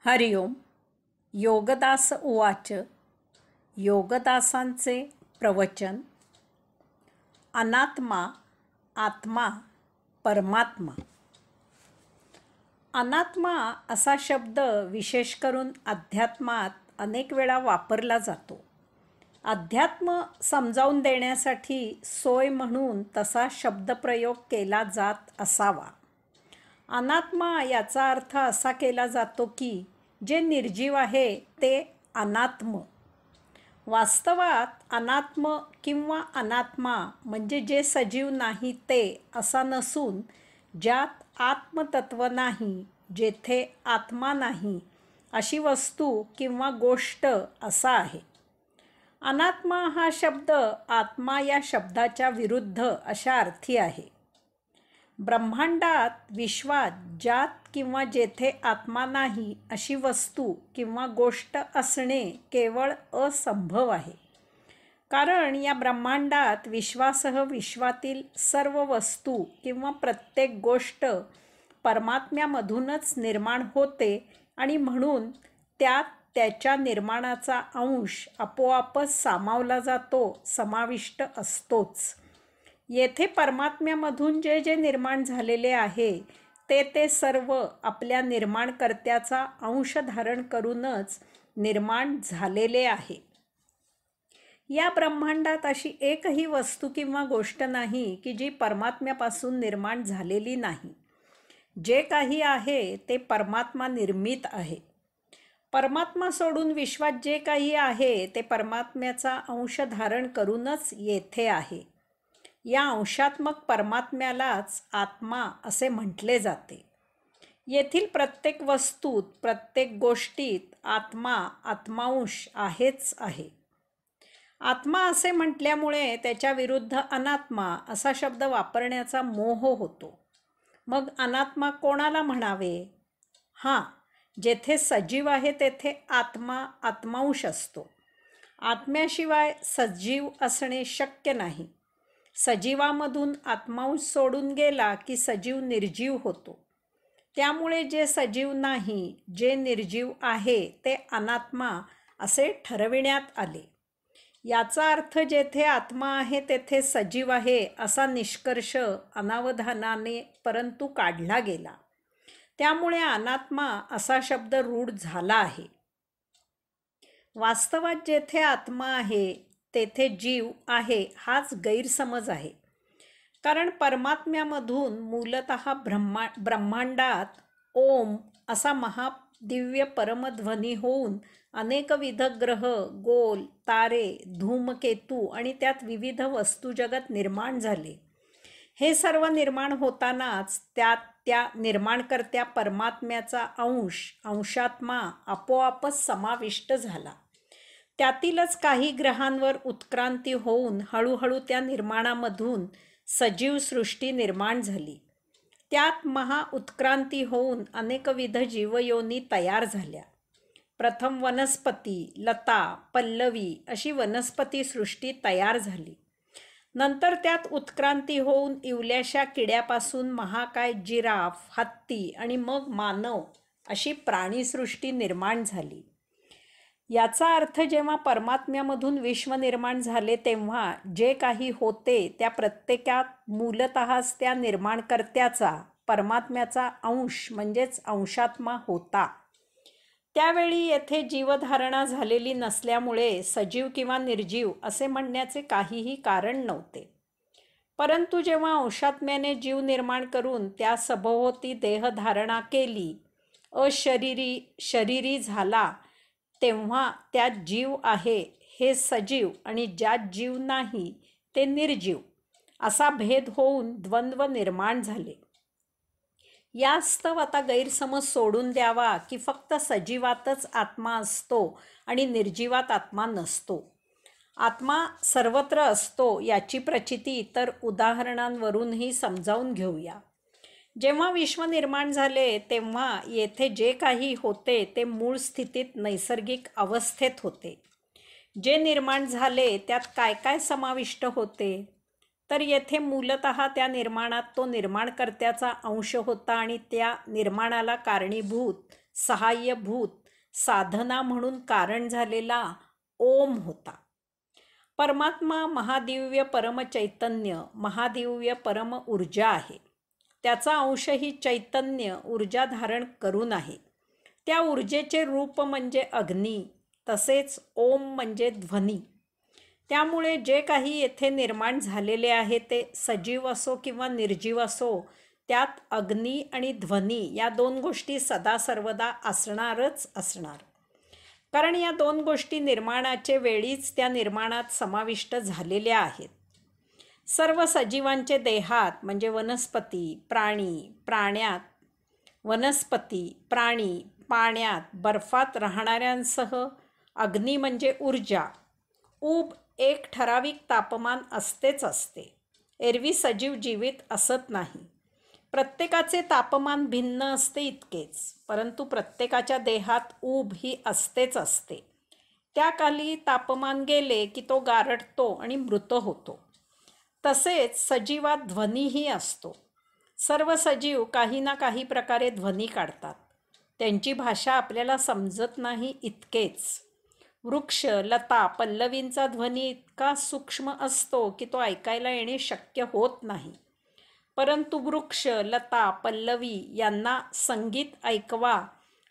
हरि ओम. योगदास उवाच. योगदासांचे प्रवचन. अनात्मा, आत्मा, परमात्मा. अनात्मा असा शब्द विशेष करून अध्यात्मात अनेक वेळा वापरला जातो. अध्यात्म समजावून देण्यासाठी सोय म्हणून तसा शब्दप्रयोग केला जात असावा. अनात्मा याचा अर्थ असा केला जातो की जे निर्जीव आहे ते अनात्म. वास्तवात अनात्म किंवा अनात्मा म्हणजे जे सजीव नाही ते असा नसून ज्यात आत्मतत्व नाही, जेथे आत्मा नाही अशी वस्तू किंवा गोष्ट असा आहे. अनात्मा हा शब्द आत्मा या शब्दाच्या विरुद्ध अशा अर्थी आहे. ब्रह्मांडात, विश्वात ज्यात किंवा जेथे आत्मा नाही अशी वस्तू किंवा गोष्ट असणे केवळ असंभव आहे. कारण या ब्रह्मांडात विश्वासह विश्वातील सर्व वस्तू किंवा प्रत्येक गोष्ट परमात्म्यामधूनच निर्माण होते आणि म्हणून त्यात त्याच्या निर्माणाचा अंश आपोआपच सामावला जातो, समाविष्ट असतोच. येथे परमात्म्यामधून जे जे निर्माण झालेले आहे ते सर्व आपल्या निर्माणकर्त्याचा अंश धारण करूनच निर्माण झालेले आहे. या ब्रह्मांडात अशी एकही वस्तू किंवा गोष्ट नाही की जी परमात्म्यापासून निर्माण झालेली नाही. जे काही आहे ते परमात्मा निर्मित आहे. परमात्मा सोडून विश्वात जे काही आहे ते परमात्म्याचा अंश धारण करूनच येथे आहे. या अंशात्मक परमात्म्यालाच आत्मा असे म्हटले जाते. येथील प्रत्येक वस्तूत, प्रत्येक गोष्टीत आत्मा, आत्मांश आहेच आहे. आत्मा असे म्हटल्यामुळे त्याच्या विरुद्ध अनात्मा असा शब्द वापरण्याचा मोह होतो. मग अनात्मा कोणाला म्हणावे? जेथे सजीव आहे तेथे आत्मा, आत्मांश असतो. आत्म्याशिवाय सजीव असणे शक्य नाही. सजीवामधून आत्मांश सोडून गेला की सजीव निर्जीव होतो. त्यामुळे जे सजीव नाही, जे निर्जीव आहे ते अनात्मा असे ठरविण्यात आले. याचा अर्थ जेथे आत्मा आहे तेथे सजीव आहे असा निष्कर्ष अनावधानाने परंतु काढला गेला. त्यामुळे अनात्मा असा शब्द रूढ झाला आहे. वास्तवात जेथे आत्मा आहे तेथे जीव आहे हाच गैरसमज आहे. कारण परमात्म्यामधून मूलतः ब्रह्मांडात ओम असा महादिव्य परमध्वनी होऊन अनेकविध ग्रह, गोल, तारे, धूमकेतू आणि त्यात विविध वस्तुजगत निर्माण झाले. हे सर्व निर्माण होतानाच त्यात त्या निर्माणकर्त्या परमात्म्याचा अंश, अंशात्मा आपोआपच समाविष्ट झाला. त्यातीलच काही ग्रहांवर उत्क्रांती होऊन हळूहळू त्या निर्माणामधून सजीव सृष्टी निर्माण झाली. त्यात उत्क्रांती होऊन अनेकविध जीवयोनी तयार झाल्या. प्रथम वनस्पती, लता, पल्लवी अशी वनस्पती सृष्टी तयार झाली. नंतर त्यात उत्क्रांती होऊन इवल्याशा किड्यापासून महाकाय जिराफ, हत्ती आणि मग मानव अशी प्राणीसृष्टी निर्माण झाली. याचा अर्थ जेव्हा परमात्म्यामधून विश्व निर्माण झाले तेव्हा जे काही होते त्या प्रत्येकात मूलतःच त्या निर्माणकर्त्याचा, परमात्म्याचा अंश म्हणजेच अंशात्मा होता. त्यावेळी येथे जीवधारणा झालेली नसल्यामुळे सजीव किंवा निर्जीव असे म्हणण्याचे काहीही कारण नव्हते. परंतु जेव्हा अंशात्म्याने जीव निर्माण करून त्या सभोवती देहधारणा केली, शरीरी झाला, तेव्हा त्यात जीव आहे हे सजीव आणि ज्यात जीव नाही ते निर्जीव असा भेद होऊन द्वंद्व निर्माण झाले. यास्तव आता गैरसमज सोडून द्यावा की फक्त सजीवातच आत्मा असतो आणि निर्जीवात आत्मा नसतो. आत्मा सर्वत्र असतो याची प्रचिती इतर उदाहरणांवरूनही समजावून घेऊया. जेव्हा विश्व निर्माण झाले तेव्हा येथे जे काही होते ते मूळ स्थितीत नैसर्गिक अवस्थेत होते. जे निर्माण झाले त्यात काय काय समाविष्ट होते? तर येथे मूलतः त्या निर्माणात तो निर्माणकर्त्याचा अंश होता आणि त्या निर्माणाला कारणीभूत सहाय्यभूत साधना म्हणून कारण झालेला ओम होता. परमात्मा महादिव्य परमचैतन्य, महादिव्य परम ऊर्जा आहे. त्याचा अंश ही चैतन्य ऊर्जा धारण करून आहे. त्या ऊर्जेचे रूप म्हणजे अग्नी, तसेच ओम म्हणजे ध्वनी. त्यामुळे जे काही येथे निर्माण झालेले आहे ते सजीव असो किंवा निर्जीव असो, त्यात अग्नी आणि ध्वनी या दोन गोष्टी सदा सर्वदा असणारच असणार. कारण या दोन गोष्टी निर्माणाचे वेळीच त्या निर्माणात समाविष्ट झालेल्या आहेत. सर्व सजीवांचे देहात म्हणजे वनस्पती, प्राण्यात, वनस्पती, प्राणी, पाण्यात, बर्फात राहणाऱ्यांसह अग्नी म्हणजे ऊर्जा, ऊब एक ठराविक तापमान असतेच असते. एरवी सजीव जीवित असत नाही. प्रत्येकाचे तापमान भिन्न असते इतकेच, परंतु प्रत्येकाच्या देहात ऊब ही असतेच असते. त्याखाली तापमान गेले की तो गारठतो आणि मृत होतो. तसेच सजीवात ध्वनीही असतो. सर्व सजीव काही ना काही प्रकारे ध्वनी काढतात. त्यांची भाषा आपल्याला समजत नाही इतकेच. वृक्ष, लता, पल्लवींचा ध्वनी इतका सूक्ष्म असतो की तो ऐकायला येणे शक्य होत नाही. परंतु वृक्ष, लता, पल्लवी यांना संगीत ऐकवा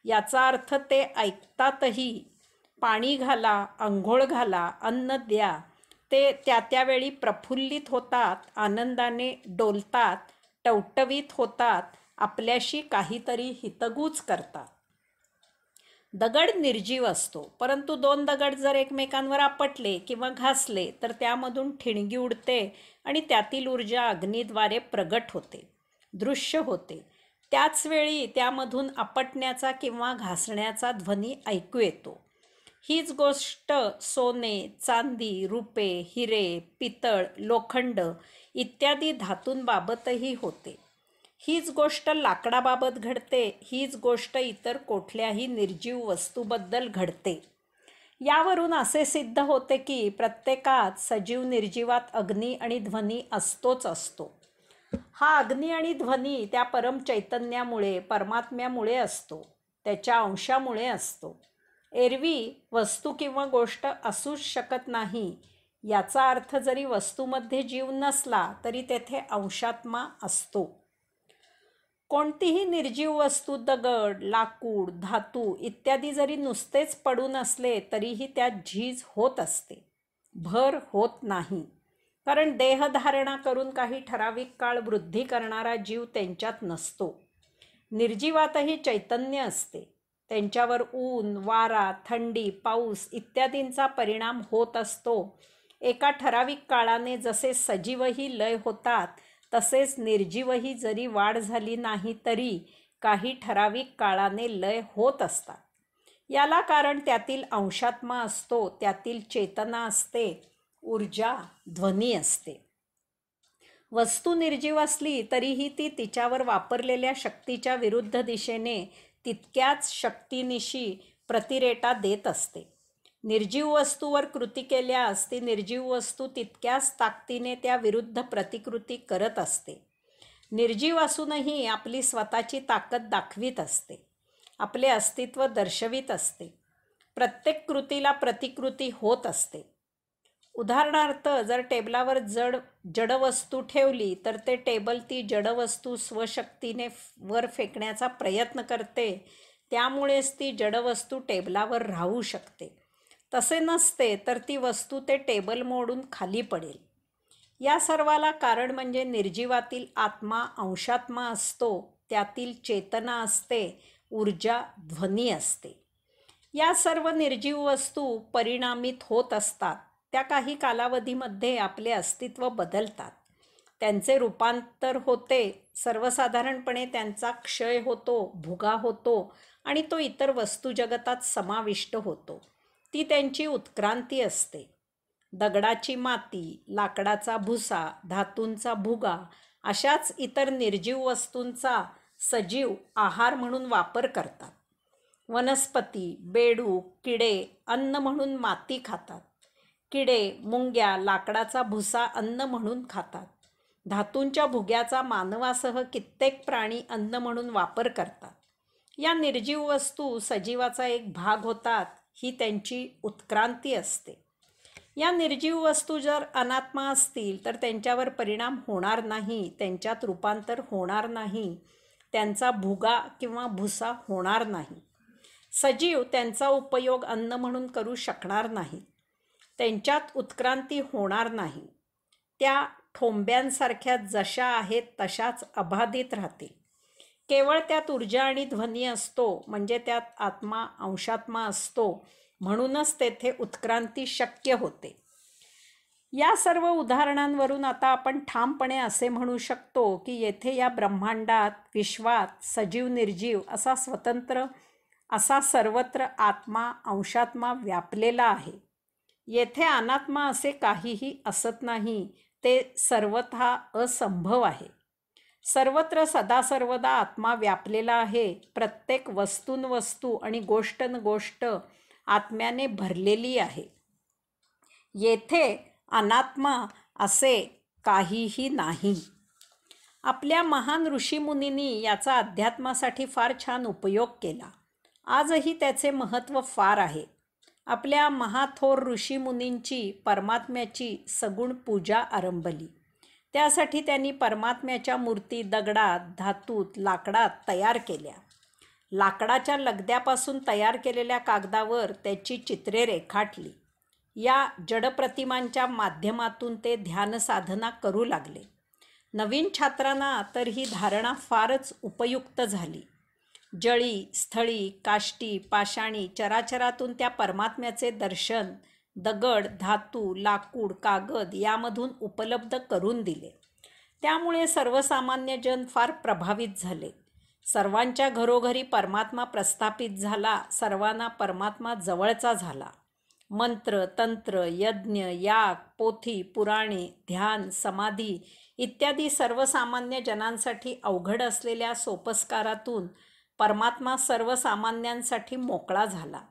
याचा अर्थ ते ऐकतातही. पाणी घाला, अंघोळ घाला, अन्न द्या, ते त्यावेळी प्रफुल्लित होतात, आनंदाने डोलतात, टवटवीत होतात, आपल्याशी काहीतरी हितगुज करतात. दगड निर्जीव असतो, परंतु दोन दगड जर एकमेकांवर आपटले किंवा घासले तर त्यामधून ठिणगी उडते आणि त्यातील ऊर्जा अग्नीद्वारे प्रगट होते, दृश्य होते. त्याचवेळी त्यामधून आपटण्याचा किंवा घासण्याचा ध्वनी ऐकू येतो. हीच गोष्ट सोने, चांदी, रुपे, हिरे, पितळ, लोखंड इत्यादी धातूंबाबतही होते. हीच गोष्ट लाकडाबाबत घडते. हीच गोष्ट इतर कुठल्याही निर्जीव वस्तूबद्दल घडते. यावरून असे सिद्ध होते की प्रत्येकात सजीव निर्जीवात अग्नी आणि ध्वनी असतोच असतो. हा अग्नी आणि ध्वनी त्या परम चैतन्यामुळे, परमात्म्यामुळे असतो, त्याच्या अंशामुळे असतो. एरवी वस्तू किंवा गोष्ट असूच शकत नाही. याचा अर्थ जरी वस्तूमध्ये जीव नसला तरी तेथे अंशात्मा असतो. कोणतीही निर्जीव वस्तू, दगड, लाकूड, धातू इत्यादी जरी नुसतेच पडून असले तरीही त्यात झीज होत असते, भर होत नाही. कारण देहधारणा करून काही ठराविक काळ वृद्धी करणारा जीव त्यांच्यात नसतो. निर्जीवातही चैतन्य असते. त्यांच्यावर ऊन, वारा, थंडी, पाऊस इत्यादींचा परिणाम होत असतो. एका ठराविक काळाने जसे सजीवही लय होतात, तसेच निर्जीवही जरी वाढ झाली नाही तरी काही ठराविक काळाने लय होत असतात. याला कारण त्यातील अंशात्मा असतो, त्यातील चेतना असते, ऊर्जा, ध्वनी असते. वस्तू निर्जीव असली तरीही ती तिच्यावर वापरलेल्या शक्तीच्या विरुद्ध दिशेने तितक्याच शक्तीनिशी प्रतिरेटा देत असते. निर्जीव वस्तूवर कृती केल्यास ती निर्जीव वस्तू तितक्याच ताकदीने त्या विरुद्ध प्रतिकृती करत असते. निर्जीव असूनही आपली स्वतःची ताकद दाखवीत असते, आपले अस्तित्व दर्शवित असते. प्रत्येक कृतीला प्रतिकृती होत असते. उदाहरणार्थ, जर टेबलावर जडवस्तू ठेवली तर ते टेबल ती जडवस्तू स्वशक्तीने वर फेकण्याचा प्रयत्न करते. त्यामुळेच ती जडवस्तू टेबलावर राहू शकते. तसे नसते तर ती वस्तू ते टेबल मोडून खाली पडेल. या सर्वाला कारण म्हणजे निर्जीवातील आत्मा अंशात्मा असतो, त्यातील चेतना असते, ऊर्जा, ध्वनी असते. या सर्व निर्जीव वस्तू परिणामित होत असतात. त्या काही कालावधीमध्ये आपले अस्तित्व बदलतात, त्यांचे रूपांतर होते. सर्वसाधारणपणे त्यांचा क्षय होतो, भुगा होतो आणि तो इतर वस्तुजगतात समाविष्ट होतो. ती त्यांची उत्क्रांती असते. दगडाची माती, लाकडाचा भुसा, धातूंचा भुगा अशाच इतर निर्जीव वस्तूंचा सजीव आहार म्हणून वापर करतात. वनस्पती, बेडूक, किडे अन्न म्हणून माती खातात. किडे, मुंग्या लाकडाचा भुसा अन्न म्हणून खातात. धातूंच्या भुग्याचा मानवासह कित्येक प्राणी अन्न म्हणून वापर करतात. या निर्जीव वस्तू सजीवाचा एक भाग होतात, ही त्यांची उत्क्रांती असते. या निर्जीव वस्तू जर अनात्मा असतील तर त्यांच्यावर परिणाम होणार नाही, त्यांच्यात रूपांतर होणार नाही, त्यांचा भुगा किंवा भुसा होणार नाही. सजीव त्यांचा उपयोग अन्न म्हणून करू शकणार नाही, त्यांच्यात उत्क्रांती होणार नाही. त्या ठोंब्यांसारख्या जशा आहेत तशाच अबाधित राहतील. केवळ त्यात ऊर्जा आणि ध्वनी असतो, म्हणजे त्यात आत्मा अंशात्मा असतो, म्हणूनच तेथे उत्क्रांती शक्य होते. या सर्व उदाहरणांवरून आता आपण ठामपणे असे म्हणू शकतो की येथे या ब्रह्मांडात, विश्वात सजीव निर्जीव असा सर्वत्र आत्मा अंशात्मा व्यापलेला आहे. येथे अनात्मा असे काहीही असत नाही, ते सर्वथा असंभव आहे. सर्वत्र सदा सर्वदा आत्मा व्यापलेला आहे. प्रत्येक वस्तू आणि गोष्ट न गोष्ट आत्म्याने भरलेली आहे. येथे अनात्मा असे काहीही नाही. आपल्या महान ऋषीमुनींनी याचा अध्यात्मासाठी फार छान उपयोग केला. आजही त्याचे महत्त्व फार आहे. आपल्या महाथोर ऋषीमुनींची परमात्म्याची सगुण पूजा आरंभली. त्यासाठी त्यांनी परमात्म्याच्या मूर्ती दगडात, धातूत, लाकडात तयार केल्या. लाकडाच्या लगद्यापासून तयार केलेल्या कागदावर त्याची चित्रे रेखाटली. या जडप्रतिमांच्या माध्यमातून ते ध्यानसाधना करू लागले. नवीन छात्रांना तर ही धारणा फारच उपयुक्त झाली. जळी, स्थळी, काष्टी, पाषाणी चराचरातून त्या परमात्म्याचे दर्शन दगड, धातू, लाकूड, कागद यामधून उपलब्ध करून दिले. त्यामुळे सर्वसामान्य जन फार प्रभावित झाले. सर्वांच्या घरोघरी परमात्मा प्रस्थापित झाला. सर्वांना परमात्मा जवळचा झाला. मंत्र, तंत्र, यज्ञ, याग, पोथी, पुराणे, ध्यान, समाधी इत्यादी सर्वसामान्य जनांसाठी अवघड असलेल्या सोपस्कारातून परमात्मा सर्वसामान्यांसाठी मोकळा झाला.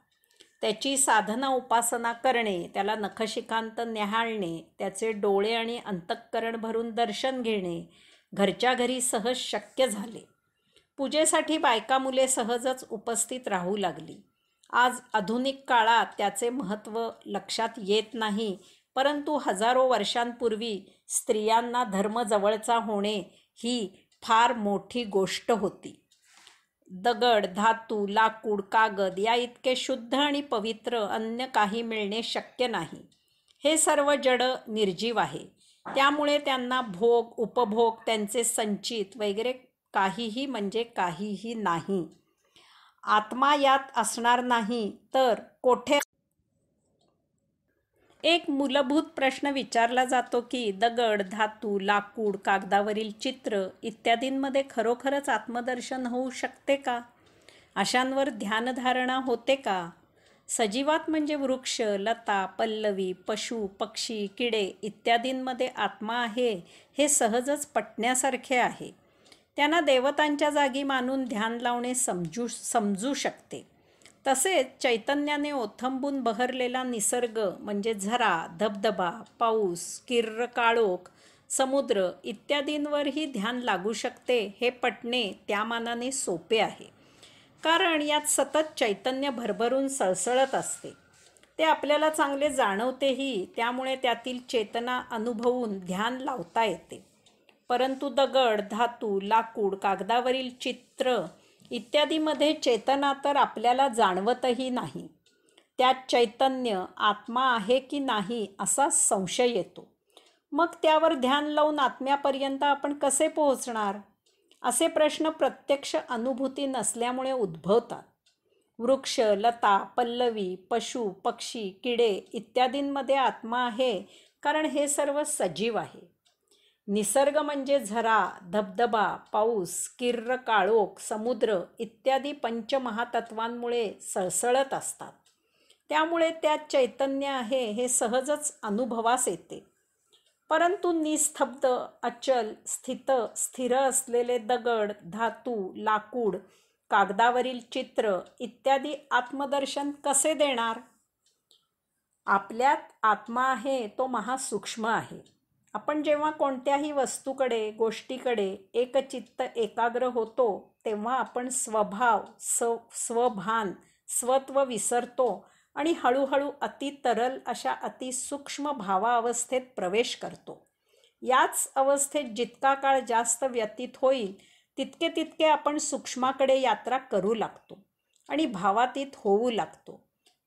त्याची साधना उपासना करणे, त्याला नखशिखांत न्याहाळणे, त्याचे डोळे आणि अंतःकरण भरून दर्शन घेणे घरच्या घरी सहज शक्य झाले. पूजेसाठी बायका मुले सहजच उपस्थित राहू लागली. आज आधुनिक काळात त्याचे महत्त्व लक्षात येत नाही, परंतु हजारो वर्षांपूर्वी स्त्रियांना धर्म जवळचा होणे ही फार मोठी गोष्ट होती. दगड, धातू, लाकूड, कागद या इतके शुद्ध आणि पवित्र अन्य काही मिळणे शक्य नाही. हे सर्व जड निर्जीव आहे. त्यामुळे त्यांना भोग, उपभोग, त्यांचे संचित वगैरे काहीही म्हणजे काहीही नाही. आत्मा यात असणार नाही तर कोठे? एक मूलभूत प्रश्न विचारला जातो की दगड, धातू, लाकूड, कागदावरील चित्र इत्यादींमध्ये खरोखरच आत्मदर्शन होऊ शकते का? अशांवर ध्यानधारणा होते का? सजीवात म्हणजे वृक्ष, लता, पल्लवी, पशु, पक्षी, किडे इत्यादींमध्ये आत्मा आहे हे सहजच पटण्यासारखे आहे. त्यांना देवतांच्या जागी मानून ध्यान लावणे समजू शकते. तसेच चैतन्याने ओथंबून बहरलेला निसर्ग म्हणजे झरा, धबधबा, पाऊस, किर्र काळोख, समुद्र इत्यादींवरही ध्यान लागू शकते हे पटणे त्या मानाने सोपे आहे. कारण यात सतत चैतन्य भरभरून सळसळत असते. ते आपल्याला चांगले जाणवतेही, त्यामुळे त्यातील चेतना अनुभवून ध्यान लावता येते. परंतु दगड, धातू, लाकूड, कागदावरील चित्र इत्यादीमध्ये चेतना तर आपल्याला जाणवतही नाही. त्यात चैतन्य, आत्मा आहे की नाही असा संशय येतो. मग त्यावर ध्यान लावून आत्म्यापर्यंत आपण कसे पोहोचणार? असे प्रश्न प्रत्यक्ष अनुभूती नसल्यामुळे उद्भवतात. वृक्ष, लता, पल्लवी, पशु, पक्षी, किडे इत्यादींमध्ये आत्मा आहे, कारण हे सर्व सजीव आहे. निसर्ग म्हणजे झरा, धबधबा, पाऊस, किर्र काळोख, समुद्र इत्यादी पंचमहातत्वांमुळे सळसळत असतात. त्यामुळे त्यात चैतन्य आहे हे सहजच अनुभवास येते. परंतु निस्तब्ध, अचल, स्थिर असलेले दगड, धातू, लाकूड, कागदावरील चित्र इत्यादी आत्मदर्शन कसे देणार? आपल्यात आत्मा आहे तो महासूक्ष्म आहे. आपण जेव्हा कोणत्याही वस्तूकडे गोष्टीकडे एकचित्त एकाग्र होतो तेव्हा आपण स्वभाव स्वभान स्वत्व विसरतो आणि हळूहळू अतितरल अशा अतिसूक्ष्म भावावस्थेत प्रवेश करतो. याच अवस्थेत जितका काळ जास्त व्यतीत होईल तितके तितके आपण सूक्ष्माकडे यात्रा करू लागतो आणि भावातीत होऊ लागतो.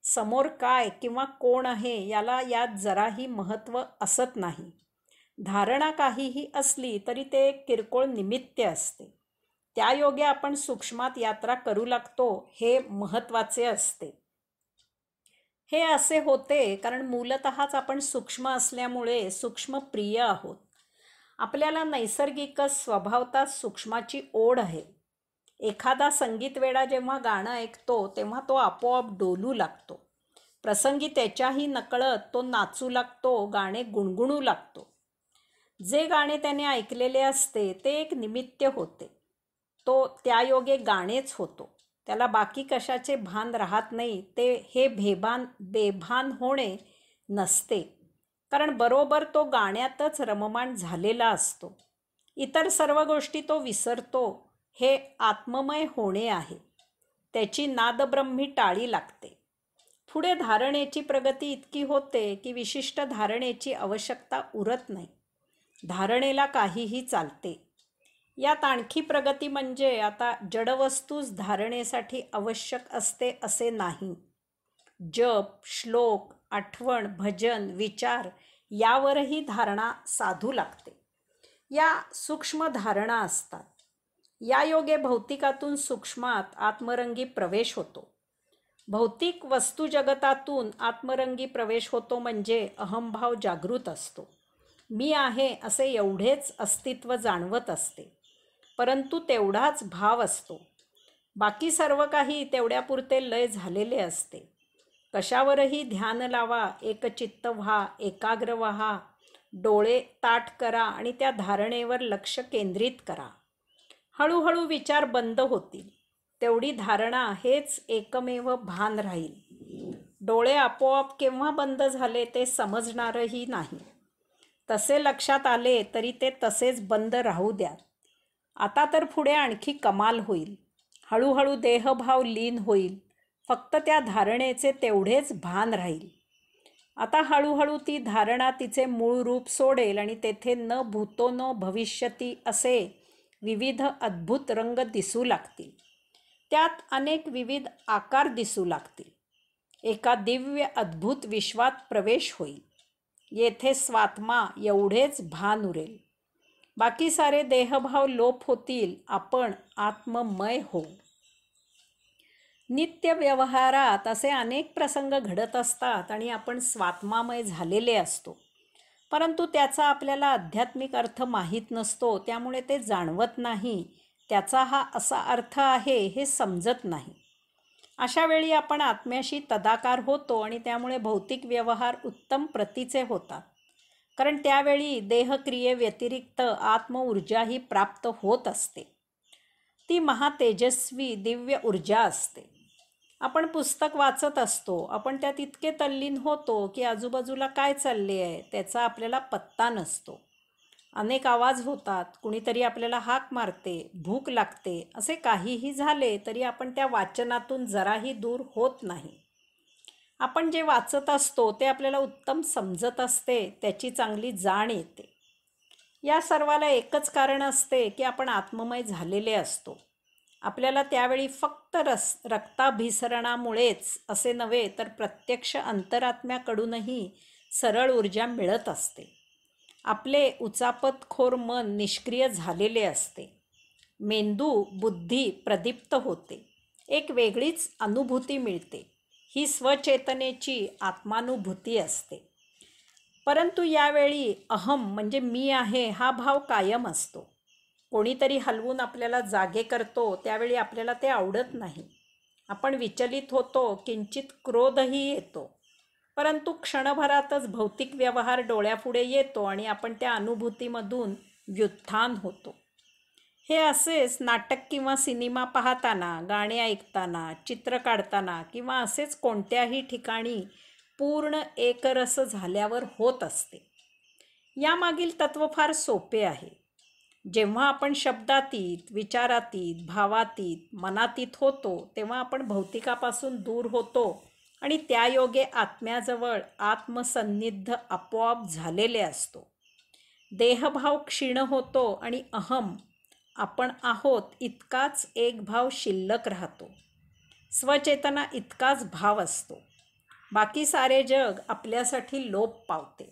समोर काय किंवा कोण आहे याला यात जराही महत्त्व असत नाही. धारणा काहीही असली तरी ते एक किरकोळ निमित्त असते. त्या योगे आपण सूक्ष्मात यात्रा करू लागतो हे महत्त्वाचे असते. हे असे होते कारण मूलतःच आपण सूक्ष्म असल्यामुळे सूक्ष्म प्रिय आहोत. आपल्याला नैसर्गिकच स्वभावतः सूक्ष्माची ओढ आहे. एखादा संगीत वेडा जेव्हा गाणं ऐकतो तेव्हा तो आपोआप डोलू लागतो. प्रसंगी त्याच्याही नकळत तो नाचू लागतो, गाणे गुणगुणू लागतो. जे गाणे त्याने ऐकलेले असते ते एक निमित्त होते. तो त्यायोगे गाणेच होतो. त्याला बाकी कशाचे भान राहत नाही. हे बेभान होणे नसते, कारण बरोबर तो गाण्यातच रममाण झालेला असतो. इतर सर्व गोष्टी तो विसरतो. हे आत्ममय होणे आहे. त्याची नादब्रह्मी टाळी लागते. पुढे धारणेची प्रगती इतकी होते की विशिष्ट धारणेची आवश्यकता उरत नाही. धारणेला काहीही चालते. यात आणखी प्रगती म्हणजे आता जडवस्तूच धारणेसाठी आवश्यक असते असे नाही. जप, श्लोक, आठवण, भजन, विचार यावरही धारणा साधू लागते. या सूक्ष्म धारणा असतात. या योगे भौतिकातून सूक्ष्मात आत्मरंगी प्रवेश होतो. भौतिक वस्तुजगतातून आत्मरंगी प्रवेश होतो म्हणजे अहंभाव जागृत असतो. मी आहे असे एवढेच अस्तित्व जाणवत असते, परंतु तेवढाच भाव असतो. बाकी सर्व काही तेवढ्यापुरते लय झालेले असते. कशावरही ध्यान लावा, एकचित्त व्हा, एकाग्र व्हा, डोळे ताठ करा आणि त्या धारणेवर लक्ष केंद्रित करा. हळूहळू विचार बंद होतील. तेवढी धारणा हेच एकमेव भान राहील. डोळे आपोआप केव्हा बंद झाले ते समजणारही नाही. तसे लक्षात आले तरी ते तसेच बंद राहू द्या. आता तर पुढे आणखी कमाल होईल. हळूहळू देहभाव लीन होईल. फक्त त्या धारणेचे तेवढेच भान राहील. आता हळूहळू ती धारणा तिचे मूळ रूप सोडेल आणि तेथे न भूतो न भविष्यती असे विविध अद्भुत रंग दिसू लागतील. त्यात अनेक विविध आकार दिसू लागतील. एका दिव्य अद्भुत विश्वात प्रवेश होईल. येथे स्वात्मा एवढेच भान उरेल. बाकी सारे देहभाव लोप होतील. आपण आत्ममय होऊ. नित्य व्यवहारात असे अनेक प्रसंग घडत असतात आणि आपण स्वात्मामय झालेले असतो, परंतु त्याचा आपल्याला आध्यात्मिक अर्थ माहीत नसतो. त्यामुळे ते जाणवत नाही. त्याचा हा असा अर्थ आहे हे समजत नाही. अशा वेळी आपण आत्म्याशी तदाकार होतो आणि त्यामुळे भौतिक व्यवहार उत्तम प्रतीचे होतात, कारण त्यावेळी देहक्रियेव्यतिरिक्त आत्मऊर्जाही प्राप्त होत असते. ती महातेजस्वी दिव्य ऊर्जा असते. आपण पुस्तक वाचत असतो. आपण त्यात इतके तल्लीन होतो की आजूबाजूला काय चालले आहे त्याचा आपल्याला पत्ता नसतो. अनेक आवाज होतात, कुणीतरी आपल्याला हाक मारते, भूक लागते. असे काहीही झाले तरी आपण त्या वाचनातून जराही दूर होत नाही. आपण जे वाचत असतो ते आपल्याला उत्तम समजत असते. त्याची चांगली जाण येते. या सर्वाला एकच कारण असते की आपण आत्ममय झालेले असतो. आपल्याला त्यावेळी फक्त रक्ताभिसरणामुळेच असे नव्हे तर प्रत्यक्ष अंतरात्म्याकडूनही सरळ ऊर्जा मिळत असते. आपले उचापतखोर मन निष्क्रिय झालेले असते. मेंदू बुद्धी प्रदीप्त होते. एक वेगळीच अनुभूती मिळते. ही स्वचेतनेची आत्मानुभूती असते. परंतु यावेळी अहम म्हणजे मी आहे हा भाव कायम असतो. कोणीतरी हलवून आपल्याला जागे करतो त्यावेळी आपल्याला ते आवडत नाही. आपण विचलित होतो, किंचित क्रोधही येतो. परंतु क्षणभरातच भौतिक व्यवहार डोळ्यापुढे येतो आणि आपण त्या अनुभूतीमधून व्युत्थान होतो. हे असेच नाटक किंवा सिनेमा पाहताना, गाणे ऐकताना, चित्र काढताना किंवा असेच कोणत्याही ठिकाणी पूर्ण एकरस झाल्यावर होत असते. यामागील तत्त्व फार सोपे आहे. जेव्हा आपण शब्दातीत, विचारातीत, भावातीत, मनातीत होतो, तेव्हा आपण भौतिकापासून दूर होतो आणि त्यायोगे आत्म्याजवळ आत्मसन्निध आपोआप झालेले असतो. देहभाव क्षीण होतो आणि अहम, आपण आहोत इतकाच एक भाव शिल्लक राहतो. स्वचेतना इतकाच भाव असतो. बाकी सारे जग आपल्यासाठी लोप पावते.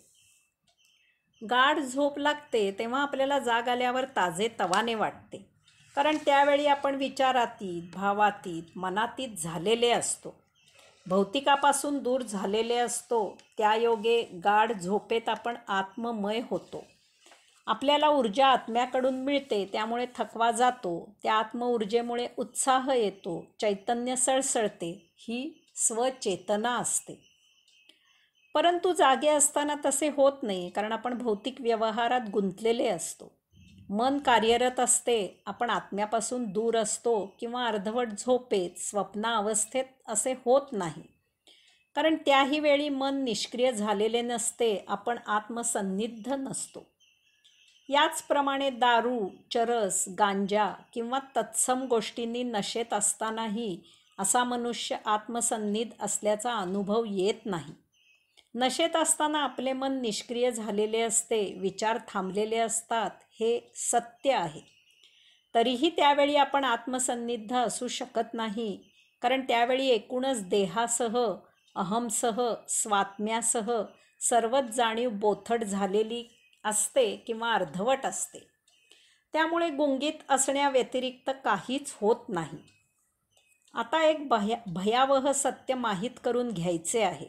गाढ झोप लागते तेव्हा आपल्याला जाग आल्यावर ताजेतवाने वाटते, कारण त्यावेळी आपण विचारातीत, भावातीत, मनातीत झालेले असतो, भौतिकापासून दूर झालेले असतो. त्यायोगे गाढ झोपेत आपण आत्ममय होतो. आपल्याला ऊर्जा आत्म्याकडून मिळते, त्यामुळे थकवा जातो. त्या आत्मऊर्जेमुळे उत्साह येतो, चैतन्य सळसळते. ही स्वचेतना असते. परंतु जागे असताना तसे होत नाही, कारण आपण भौतिक व्यवहारात गुंतलेले असतो. मन कार्यरत असते, आपण आत्म्यापासून दूर असतो किंवा अर्धवट झोपेत, स्वप्नावस्थेत असे होत नाही, कारण त्याही वेळी मन निष्क्रिय झालेले नसते, आपण आत्मसन्निध नसतो. याचप्रमाणे दारू, चरस, गांजा किंवा तत्सम गोष्टींनी नशेत असतानाही असा मनुष्य आत्मसन्निध असल्याचा अनुभव येत नाही. नशेत असताना आपले मन निष्क्रिय झालेले असते, विचार थांबलेले असतात, हे सत्य आहे. तरीही त्यावेळी आपण आत्मसन्निध असू शकत नाही, कारण त्यावेळी एकूणच देहासह, अहमसह, स्वात्म्यासह सर्वच जाणीव बोथट झालेली असते किंवा अर्धवट असते. त्यामुळे गुंगीत असण्याव्यतिरिक्त काहीच होत नाही. आता एक भयावह सत्य माहीत करून घ्यायचे आहे.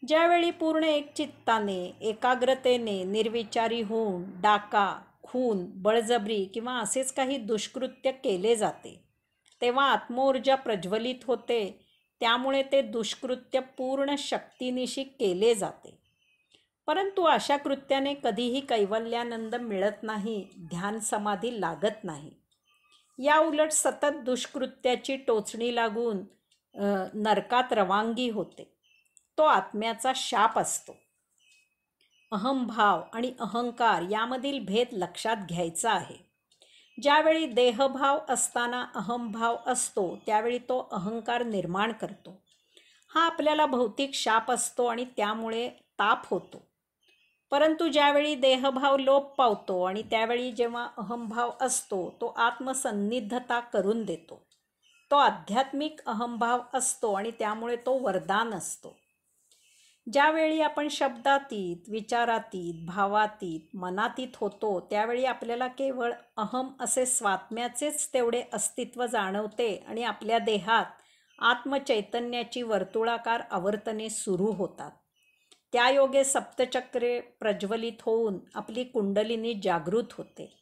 ज्यावेळी पूर्ण एकचित्ताने, एकाग्रतेने, निर्विचारी होऊन डाका, खून, बळजबरी किंवा असेच काही दुष्कृत्य केले जाते, तेव्हा आत्मऊर्जा प्रज्वलित होते. त्यामुळे ते दुष्कृत्य पूर्ण शक्तीनिशी केले जाते. परंतु अशा कृत्याने कधीही कैवल्यानंद मिळत नाही, ध्यान समाधी लागत नाही. या उलट सतत दुष्कृत्याची टोचणी लागून नरकात रवानगी होते. तो आत्म्याचा शाप असतो. अहंभाव आणि अहंकार यामधील भेद लक्षात घ्यायचा आहे. ज्यावेळी देहभाव असताना अहंभाव असतो, त्यावेळी तो अहंकार निर्माण करतो. हा आपल्याला भौतिक शाप असतो आणि त्यामुळे ताप होतो. परंतु ज्यावेळी देहभाव लोप पावतो आणि त्यावेळी जेव्हा अहंभाव असतो, तो आत्मसन्निधता करून देतो. तो आध्यात्मिक अहंभाव असतो आणि त्यामुळे तो वरदान असतो. ज्यावेळी आपण शब्दातीत, विचारातीत, भावातीत, मनातीत होतो, त्यावेळी आपल्याला केवळ अहम असे स्वात्म्याचेच तेवढे अस्तित्व जाणवते आणि आपल्या देहात आत्मचैतन्याची वर्तुळाकार आवर्तने सुरू होतात. त्यायोगे सप्तचक्रे प्रज्वलित होऊन आपली कुंडलिनी जागृत होते.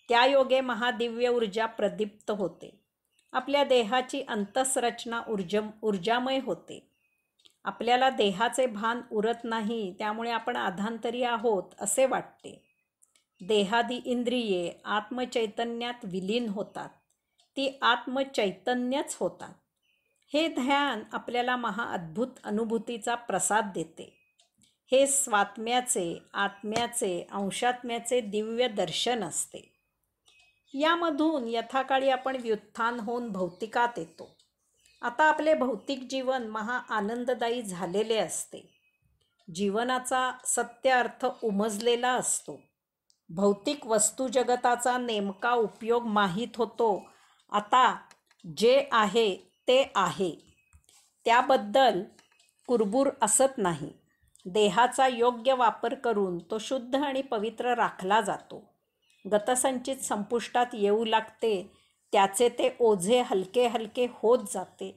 त्यायोगे महादिव्य ऊर्जा प्रदीप्त होते. आपल्या देहाची अंतःसरचना ऊर्जामय होते. आपल्याला देहाचे भान उरत नाही, त्यामुळे आपण अधांतरी आहोत असे वाटते. देहादी इंद्रिये आत्मचैतन्यात विलीन होतात, ती आत्मचैतन्यच होतात. हे ध्यान आपल्याला महाअद्भुत अनुभूतीचा प्रसाद देते. हे स्वात्म्याचे, आत्म्याचे, अंशात्म्याचे दिव्य दर्शन असते. यामधून यथाकाळी आपण व्युत्थान होऊन भौतिकात येतो. आता आपले भौतिक जीवन महा आनंददायी झालेले असते. जीवनाचा सत्य अर्थ उमजलेला असतो. भौतिक वस्तुजगताचा नेमका उपयोग माहीत होतो. आता जे आहे ते आहे, त्याबद्दल कुरबूर असत नाही. देहाचा योग्य वापर करून तो शुद्ध आणि पवित्र राखला जातो. गतसंचित संपुष्टात येऊ लागते, त्याचे ते ओझे हलके हलके होत जाते.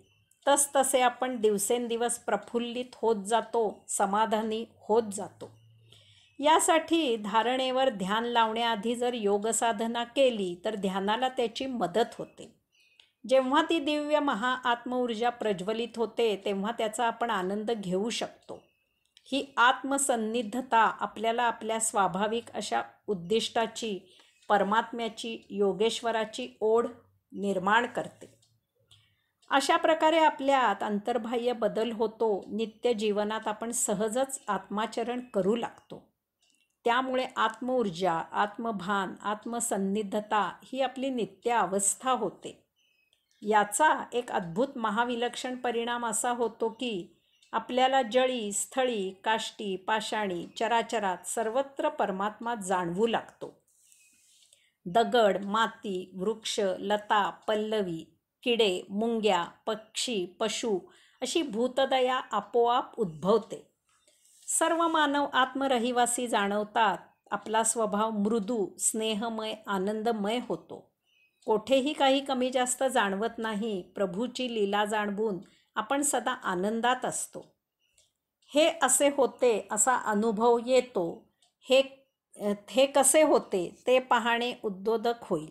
तसतसे आपण दिवसेंदिवस प्रफुल्लित होत जातो, समाधानी होत जातो. यासाठी धारणेवर ध्यान लावण्याआधी जर योगसाधना केली तर ध्यानाला त्याची मदत होते. जेव्हा ती दिव्य आत्मऊर्जा प्रज्वलित होते, तेव्हा त्याचा आपण आनंद घेऊ शकतो. ही आत्मसन्निधता आपल्याला आपल्या स्वाभाविक अशा उद्दिष्टाची, परमात्म्याची, योगेश्वराची ओढ निर्माण करते. अशा प्रकारे आपल्यात अंतर्बाह्य बदल होतो. नित्य जीवनात आपण सहजच आत्माचरण करू लागतो. त्यामुळे आत्मऊर्जा, आत्मभान, आत्मसन्निधता ही आपली नित्य अवस्था होते. याचा एक अद्भुत महाविलक्षण परिणाम असा होतो की आपल्याला जळी, स्थळी, काष्टी, पाषाणी, चराचरात सर्वत्र परमात्मा जाणवू लागतो. दगड, माती, वृक्ष, लता, पल्लवी, किडे, मुंग्या, पक्षी, पशु अशी भूतदया आपोआप उद्भवते. सर्व मानव आत्मरहिवासी जाणवतात. आपला स्वभाव मृदू, स्नेहमय, आनंदमय होतो. कोठेही काही कमी जास्त जाणवत नाही. प्रभूची लीला जाणवून आपण सदा आनंदात असतो. हे असे होते असा अनुभव येतो. हे कसे होते ते पाहणे उद्बोधक होईल.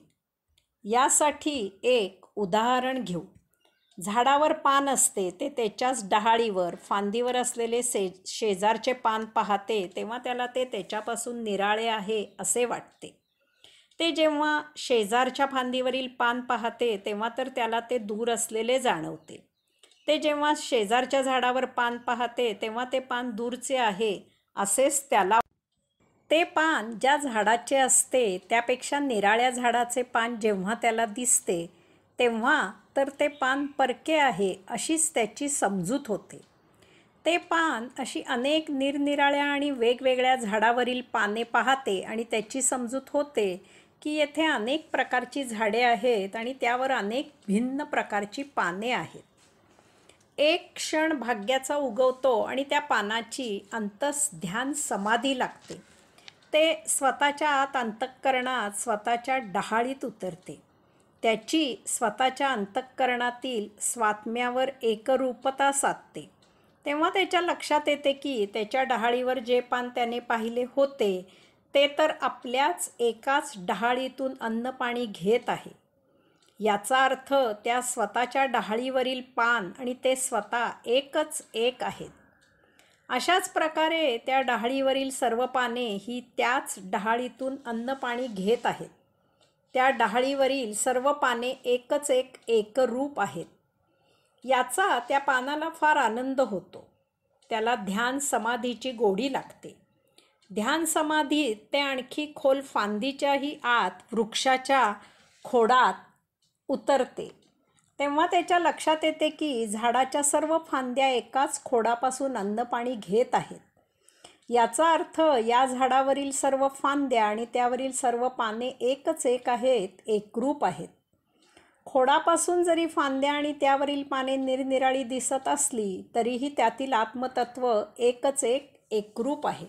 यासाठी एक उदाहरण घेऊ. झाडावर पान असते, ते त्याच्याच डहाळीवर फांदीवर असलेले शेजारचे पान पाहते तेव्हा त्याला ते त्याच्यापासून निराळे आहे असे वाटते. ते जेव्हा शेजारच्या फांदीवरील पान पाहते तेव्हा तर त्याला ते दूर असलेले जाणवते. ते जेव्हा शेजारच्या झाडावर पान पाहते तेव्हा ते पान दूरचे आहे असेच त्याला. ते पान ज्या झाडाचे असते त्यापेक्षा निराळ्या झाडाचे पान जेव्हा त्याला दिसते तेव्हा तर ते पान परके आहे अशीच त्याची समजूत होते. ते पान अशी अनेक निरनिराळ्या आणि वेगवेगळ्या झाडावरील पाने पाहते आणि त्याची समजूत होते की येथे अनेक प्रकारची झाडे आहेत आणि त्यावर अनेक भिन्न प्रकारची पाने आहेत. एक क्षण भाग्याचा उगवतो आणि त्या पानाची अंतर्ध्यान समाधी लागते. ते स्वतःच्या आत अंतःकरणात स्वतःच्या डहाळीत उतरते. त्याची स्वतःच्या अंतःकरणातील स्वात्म्यावर एकरूपता साधते. तेव्हा त्याच्या लक्षात येते की त्याच्या डहाळीवर जे पान त्याने पाहिले होते ते तर आपल्याच एकाच डहाळीतून अन्नपाणी घेत आहे. याचा अर्थ त्या स्वतःच्या डहाळीवरील पान आणि ते स्वतः एकच एक आहेत. अशाच प्रकारे त्या डहाळीवरील सर्व पाने ही त्याच डहाळीतून अन्नपाणी घेत आहेत. त्या डहाळीवरील सर्व पाने एकच एक एकरूप आहेत. याचा त्या पानाला फार आनंद होतो. त्याला ध्यान समाधीची गोडी लागते. ध्यान समाधीत ते आणखी खोल फांदीच्याही आत वृक्षाच्या खोडात उतरते. तेव्हा त्याच्या लक्षात येते की झाडाच्या सर्व फांद्या एकाच खोडापासून अन्नपाणी घेत आहेत. याचा अर्थ या झाडावरील सर्व फांद्या आणि त्यावरील सर्व पाने एकच एक आहेत, एकरूप आहेत. खोडापासून जरी फांद्या आणि त्यावरील पाने निरनिराळी दिसत असली तरीही त्यातील आत्मतत्व एकच एक एकरूप आहे.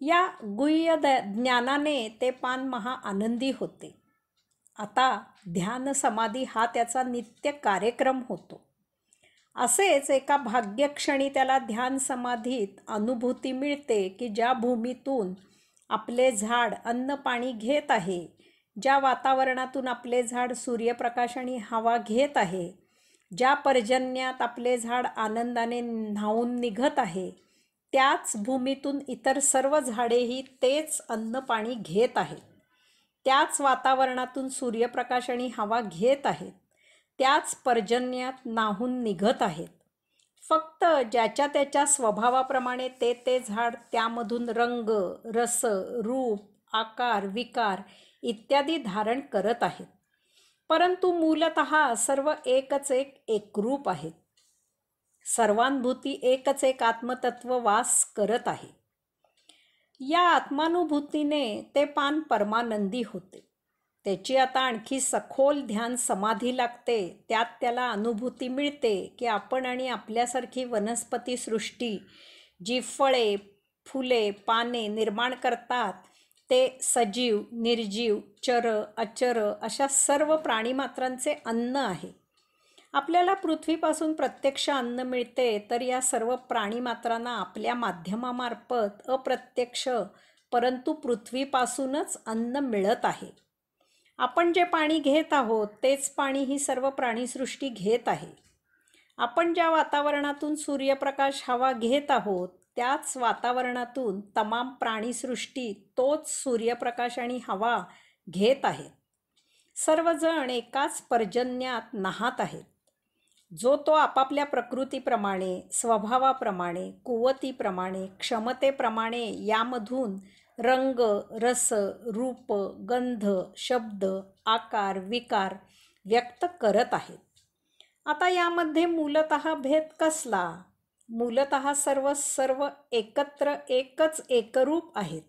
या गुह्य ज्ञानाने ते पान महा आनंदी होते. आता ध्यान समाधी हा त्याचा नित्य कार्यक्रम होतो. असेच एका भाग्यक्षणी त्याला ध्यान समाधीत अनुभूती मिळते की ज्या भूमीतून आपले झाड अन्न पाणी घेत आहे, ज्या वातावरणातून आपले झाड सूर्यप्रकाश आणि हवा घेत आहे, ज्या पर्जन्यात आपले झाड आनंदाने न्हाऊन निघत आहे, त्याच भूमीतून इतर सर्व झाडेही तेच अन्न पाणी घेत आहेत. त्याच वातावरणातून सूर्यप्रकाश आणि हवा घेत आहेत. त्याच पर्जन्यात न्हाऊन निघत आहेत. फक्त ज्याच्या त्याच्या स्वभावाप्रमाणे ते झाड त्यामधून रंग, रस, रूप, आकार, विकार इत्यादी धारण करत आहेत. परंतु मूलतः सर्व एकच एक एकरूप आहेत. सर्वानुभूती एकच एक आत्मतत्व वास करत आहे. या आत्मानुभूतीने ते पान परमानंदी होते. त्याची आता आणखी सखोल ध्यान समाधी लागते. त्यात त्याला अनुभूती मिळते की आपण आणि आपल्यासारखी वनस्पती सृष्टी जी फळे, फुले, पाने निर्माण करतात ते सजीव, निर्जीव, चर, अचर अशा सर्व प्राणीमात्रांचे अन्न आहे. आपल्याला पृथ्वीपासून प्रत्यक्ष अन्न मिळते तर या सर्व प्राणीमात्रांना आपल्या माध्यमामार्फत अप्रत्यक्ष परंतु पृथ्वीपासूनच अन्न मिळत आहे. आपण जे पाणी घेत आहोत तेच पाणी ही सर्व प्राणीसृष्टी घेत आहे. आपण ज्या वातावरणातून सूर्यप्रकाश, हवा घेत आहोत त्याच वातावरणातून तमाम प्राणीसृष्टी तोच सूर्यप्रकाश आणि हवा घेत आहेत. सर्वजण एकाच पर्जन्यात न्हात आहेत. जो तो आपापल्या प्रकृतीप्रमाणे, स्वभावाप्रमाणे, कुवतीप्रमाणे, क्षमतेप्रमाणे यामधून रंग, रस, रूप, गंध, शब्द, आकार, विकार व्यक्त करत आहेत. आता यामध्ये मूलतः भेद कसला? मूलतः सर्व एकत्र एकच एकरूप आहेत.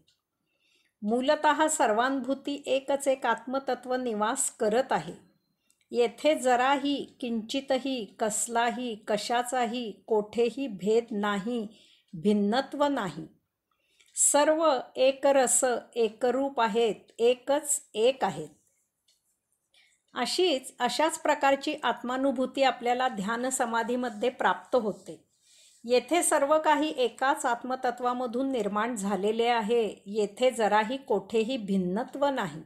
मूलतः सर्वांभूती एकच एक आत्मतत्व निवास करत आहे. येथे जराही, किंचितही, कसलाही, कशाचाही, कोठेही भेद नाही, भिन्नत्व नाही. सर्व एकरस, एकरूप आहेत, एकच एक आहेत. अशाच प्रकारची आत्मानुभूती आपल्याला ध्यान समाधीमध्ये प्राप्त होते. येथे सर्व काही एकाच आत्मतत्वामधून निर्माण झालेले आहे. येथे जराही कोठेही भिन्नत्व नाही.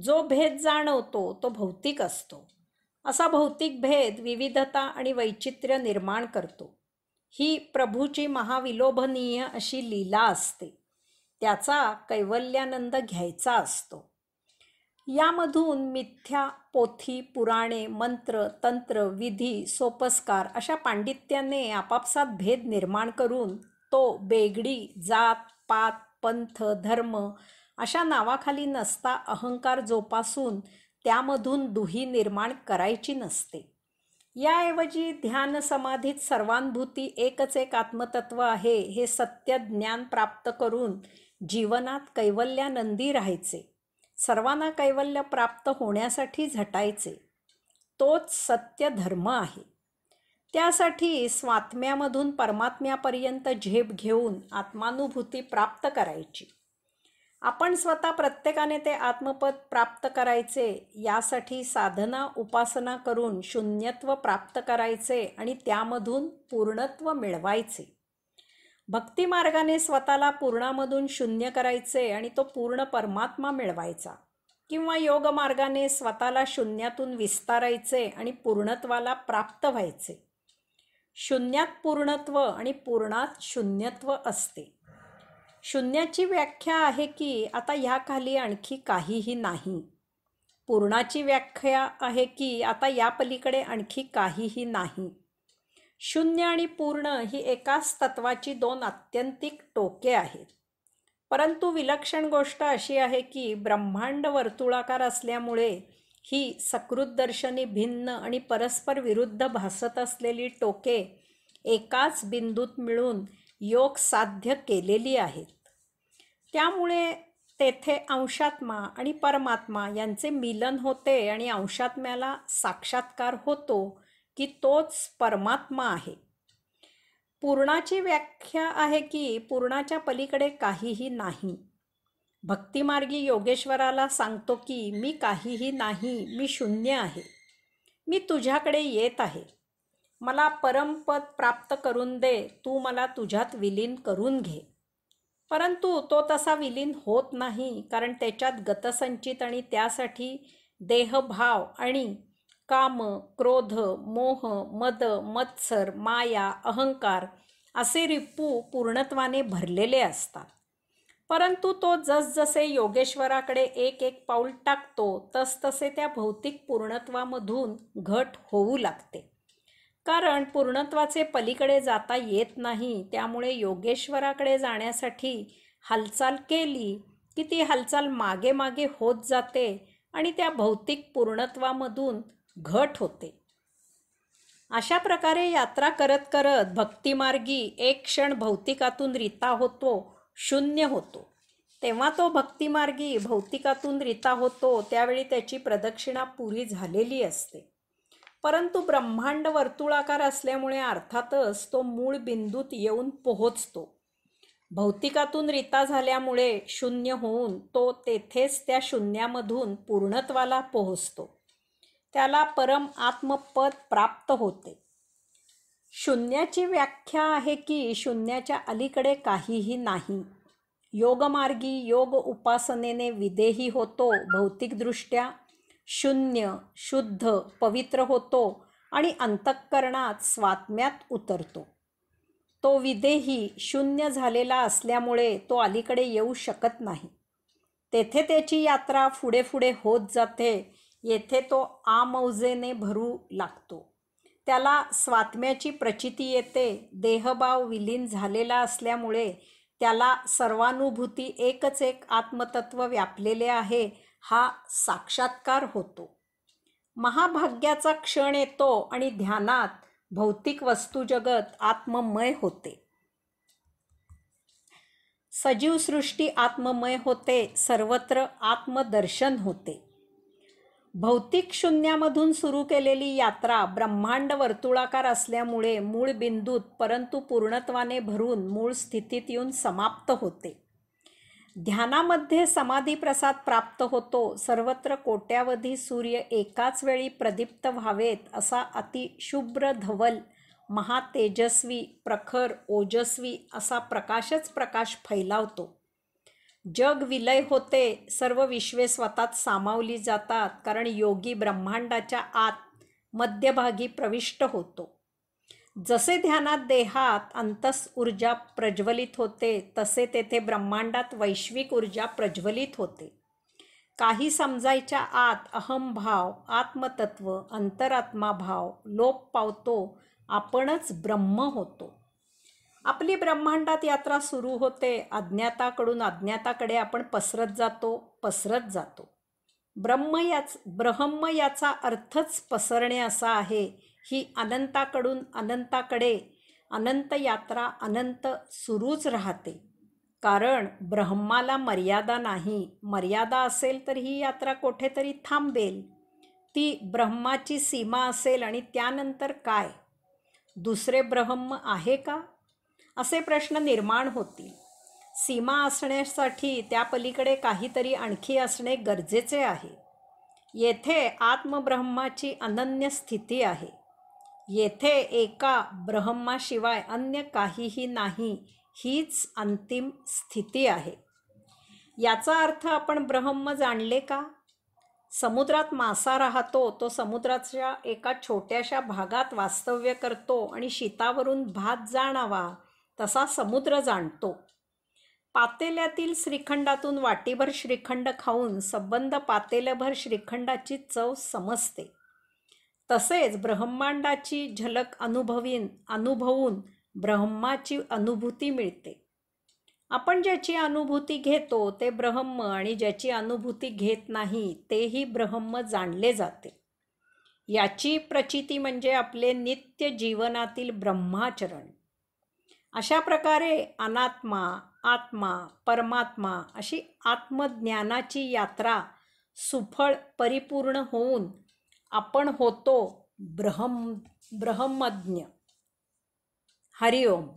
जो भेद जाणवतो तो भौतिक असतो. असा भौतिक भेद विविधता आणि वैचित्र्य निर्माण करतो. ही प्रभूची महाविलोभनीय अशी लीला असते. त्याचा कैवल्यानंद घ्यायचा असतो. यामधून मिथ्या, पोथी, पुराणे, मंत्र, तंत्र, विधी, सोपस्कार अशा पांडित्याने आपापसात भेद निर्माण करून तो बेगडी, जात, पात, पंथ, धर्म अशा नावाखाली नसता अहंकार जोपासून त्यामधून दुही निर्माण करायची नसते. याऐवजी ध्यान समाधीत सर्वांभूती एकच एक आत्मतत्व आहे हे सत्य ज्ञान प्राप्त करून जीवनात कैवल्यानंदी राहायचे. सर्वांना कैवल्य प्राप्त होण्यासाठी झटायचे. तोच सत्य धर्म आहे. त्यासाठी स्वात्म्यामधून परमात्म्यापर्यंत झेप घेऊन आत्मानुभूती प्राप्त करायची. आपण स्वतः प्रत्येकाने ते आत्मपद प्राप्त करायचे. यासाठी साधना उपासना करून शून्यत्व प्राप्त करायचे आणि त्यामधून पूर्णत्व मिळवायचे. भक्तिमार्गाने स्वतःला पूर्णामधून शून्य करायचे आणि तो पूर्ण परमात्मा मिळवायचा. किंवा योगमार्गाने स्वतःला शून्यातून विस्तारायचे आणि पूर्णत्वाला प्राप्त व्हायचे. शून्यात पूर्णत्व आणि पूर्णात शून्यत्व असते. शून्याची व्याख्या आहे की आता ह्याखाली आणखी काहीही नाही. पूर्णाची व्याख्या आहे की आता या पलीकडे आणखी काहीही नाही. शून्य आणि पूर्ण ही एकाच तत्वाची दोन आत्यंतिक टोके आहेत. परंतु विलक्षण गोष्ट अशी आहे की ब्रह्मांड वर्तुळाकार असल्यामुळे ही सकृतदर्शनी भिन्न आणि परस्पर विरुद्ध भासत असलेली टोके एकाच बिंदूत मिळून योग साध्य केलेली आहेत. त्यामुळे तेथे अंशात्मा आणि परमात्मा यांचे मिलन होते आणि अंशात्म्याला साक्षात्कार होतो की तोच परमात्मा आहे. पूर्णाची व्याख्या आहे की पूर्णाच्या पलीकडे काहीही नाही. भक्तिमार्गी योगेश्वराला सांगतो की मी काहीही नाही, मी शून्य आहे. मी तुझ्याकडे येत आहे. मला परमपद प्राप्त करून दे. तू मला तुझ्यात विलीन करून घे. परंतु तो तसा विलीन होत नाही, कारण त्याच्यात गतसंचित आणि त्यासाठी देहभाव आणि काम, क्रोध, मोह, मद, मत्सर, माया, अहंकार असे रिपू पूर्णत्वाने भरलेले असतात. परंतु तो जसजसे योगेश्वराकडे एक एक पाऊल टाकतो तसतसे त्या भौतिक पूर्णत्वामधून घट होऊ लागते. कारण पूर्णत्वाचे पलीकडे जाता येत नाही. त्यामुळे योगेश्वराकडे जाण्यासाठी हालचाल केली की ती हालचाल मागे मागे होत जाते आणि त्या भौतिक पूर्णत्वामधून घट होते. अशा प्रकारे यात्रा करत करत भक्तिमार्गी एक क्षण भौतिकातून रिता होतो, शून्य होतो. तेव्हा तो भक्तिमार्गी भौतिकातून रिता होतो त्यावेळी त्याची प्रदक्षिणा पुरी झालेली असते. परंतु ब्रह्मांड वर्तुळाकार असल्यामुळे अर्थातच तो मूळ बिंदूत येऊन पोहोचतो. भौतिकातून रिता झाल्यामुळे शून्य होऊन तो तेथेच त्या शून्यामधून पूर्णत्वाला पोहोचतो. त्याला परम आत्मपद प्राप्त होते. शून्याची व्याख्या आहे की शून्याच्या अलीकडे काहीही नाही. योगमार्गी योग उपासनेने विदेही होतो. भौतिकदृष्ट्या शून्य, शुद्ध, पवित्र होतो आणि अंतःकरणात स्वात्म्यात उतरतो. तो विदेही शून्य झालेला असल्यामुळे तो अलीकडे येऊ शकत नाही. तेथे त्याची यात्रा पुढे पुढे होत जाते. येथे तो आमौजेने भरू लागतो. त्याला स्वात्म्याची प्रचिती येते. देहभाव विलीन झालेला असल्यामुळे त्याला सर्वानुभूती एकच एक आत्मतत्व व्यापलेले आहे हा साक्षात्कार होतो. महाभाग्याचा क्षण येतो आणि ध्यानात भौतिक वस्तुजगत आत्ममय होते. सजीव सृष्टी आत्ममय होते. सर्वत्र आत्मदर्शन होते. भौतिक शून्यामधून सुरू केलेली यात्रा ब्रह्मांड वर्तुळाकार असल्यामुळे मूळ बिंदूत परंतु पूर्णत्वाने भरून मूळ स्थितीत येऊन समाप्त होते. ध्यानामध्ये समाधी प्रसाद प्राप्त होतो. सर्वत्र कोट्यावधी सूर्य एकाच वेळी प्रदीप्त व्हावेत असा अतिशुभ्र धवल महातेजस्वी प्रखर ओजस्वी असा प्रकाशच प्रकाश फैलावतो. जग विलय होते. सर्व विश्वे स्वतःत सामावली जातात. कारण योगी ब्रह्मांडाच्या आत मध्यभागी प्रविष्ट होतो. जसे ध्यानात देहात अंतस ऊर्जा प्रज्वलित होते तसे तेथे ब्रह्मांडात वैश्विक ऊर्जा प्रज्वलित होते. काही समजायच्या आत अहमभाव आत्मतत्व अंतरात्मा भाव लोप पावतो. आपणच ब्रह्म होतो. आपली ब्रह्मांडात यात्रा सुरू होते. अज्ञाताकडून अज्ञाताकडे आपण पसरत जातो. ब्रह्म याचा अर्थच पसरणे असा आहे. ही अनंताकडून अनंताकडे अनंत यात्रा अनंत सुरूच राहते. कारण ब्रह्माला मर्यादा नाही. मर्यादा असेल तर ही यात्रा कुठेतरी थांबेल. ती ब्रह्माची सीमा असेल आणि त्यानंतर काय? दुसरे ब्रह्म आहे का? असे प्रश्न निर्माण होतील. सीमा असण्यासाठी त्या पलीकडे काहीतरी आणखी असणे गरजेचे आहे. येथे आत्मब्रह्माची अनन्य स्थिती आहे. येथे एका ब्रह्माशिवाय अन्य काहीही नाही. हीच अंतिम स्थिती आहे. याचा अर्थ आपण ब्रह्म जाणले का? समुद्रात मासा राहतो. तो समुद्राच्या एका छोट्याशा भागात वास्तव्य करतो आणि शीतावरून भात जाणावा तसा समुद्र जाणतो. पातेल्यातील श्रीखंडातून वाटीभर श्रीखंड खाऊन संबंध पातेलभर श्रीखंडाची चव समजते. तसेच ब्रह्मांडाची झलक अनुभवून ब्रह्माची अनुभूती मिळते. आपण ज्याची अनुभूती घेतो ते ब्रह्म आणि ज्याची अनुभूती घेत नाही तेही ब्रह्म जाणले जाते. याची प्रचिती म्हणजे आपले नित्य जीवनातील ब्रह्माचरण. अशा प्रकारे अनात्मा आत्मा परमात्मा अशी आत्मज्ञानाची यात्रा सुफळ परिपूर्ण होऊन आपण होतो ब्रह्मज्ञ. हरिओम.